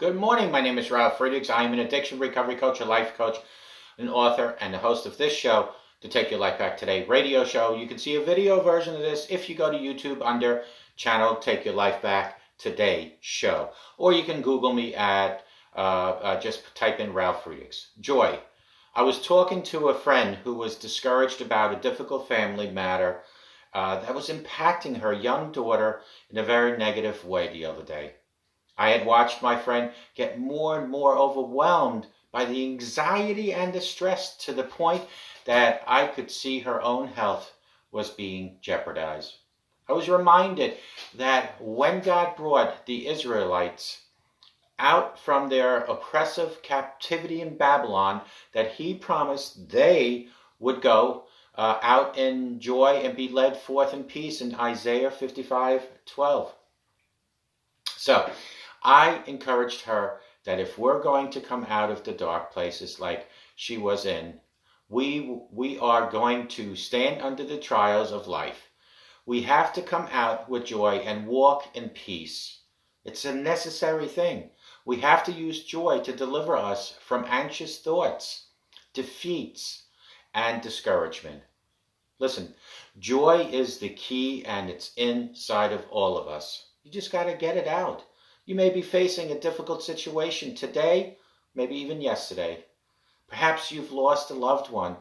Good morning. My name is Ralf Friedrichs. I am an addiction recovery coach, a life coach, an author, and the host of this show, To Take Your Life Back Today radio show. You can see a video version of this if you go to YouTube under channel Take Your Life Back Today show. Or you can Google me at, just type in Ralf Friedrichs. Joy. I was talking to a friend who was discouraged about a difficult family matter that was impacting her young daughter in a very negative way the other day. I had watched my friend get more and more overwhelmed by the anxiety and the stress to the point that I could see her own health was being jeopardized. I was reminded that when God brought the Israelites out from their oppressive captivity in Babylon, that he promised they would go out in joy and be led forth in peace in Isaiah 55:12. So I encouraged her that if we're going to come out of the dark places like she was in, we are going to stand under the trials of life. We have to come out with joy and walk in peace. It's a necessary thing. We have to use joy to deliver us from anxious thoughts, defeats, and discouragement. Listen, joy is the key and it's inside of all of us. You just got to get it out. You may be facing a difficult situation today, maybe even yesterday. Perhaps you've lost a loved one,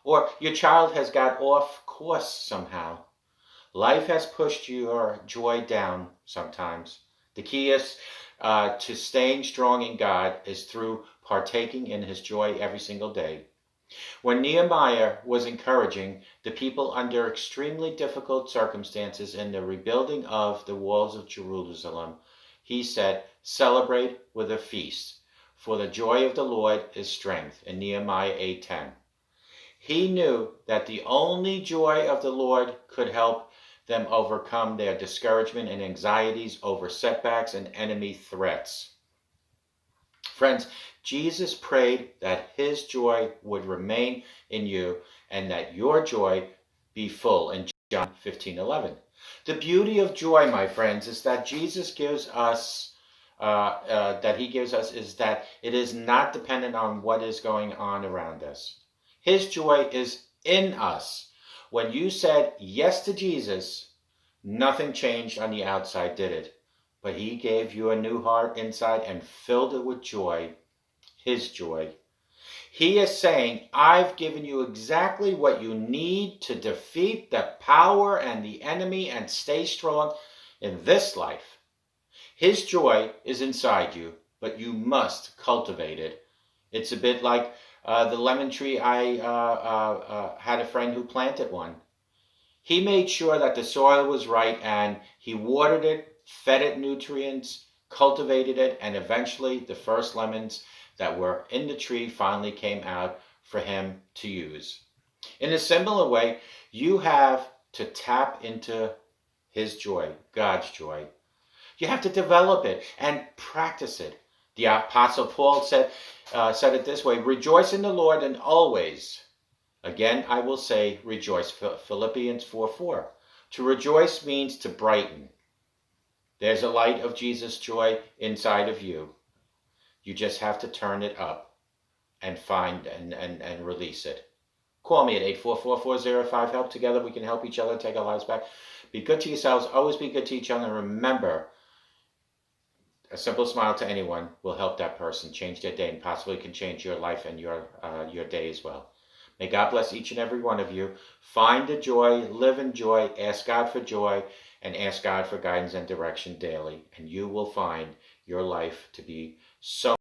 or your child has got off course somehow. Life has pushed your joy down sometimes. The key is to staying strong in God is through partaking in his joy every single day. When Nehemiah was encouraging the people under extremely difficult circumstances in the rebuilding of the walls of Jerusalem, he said, celebrate with a feast, for the joy of the Lord is strength, in Nehemiah 8:10. He knew that the only joy of the Lord could help them overcome their discouragement and anxieties over setbacks and enemy threats. Friends, Jesus prayed that his joy would remain in you and that your joy be full in John 15:11. The beauty of joy, my friends, is that Jesus gives us, is that it is not dependent on what is going on around us. His joy is in us. When you said yes to Jesus, nothing changed on the outside, did it? But he gave you a new heart inside and filled it with joy, his joy. He is saying, I've given you exactly what you need to defeat the power and the enemy and stay strong in this life. His joy is inside you, but you must cultivate it. It's a bit like the lemon tree. I had a friend who planted one. He made sure that the soil was right and he watered it, fed it nutrients, cultivated it, and eventually the first lemons that were in the tree finally came out for him to use. In a similar way, you have to tap into his joy, God's joy. You have to develop it and practice it. The Apostle Paul said it this way, rejoice in the Lord and always. Again, I will say rejoice. Philippians 4:4. To rejoice means to brighten. There's a light of Jesus' joy inside of you. You just have to turn it up and find and release it. Call me at 844-405-HELP. Together we can help each other take our lives back. Be good to yourselves. Always be good to each other. And remember, a simple smile to anyone will help that person change their day and possibly can change your life and your day as well. May God bless each and every one of you. Find the joy, live in joy, ask God for joy, and ask God for guidance and direction daily. And you will find your life to be so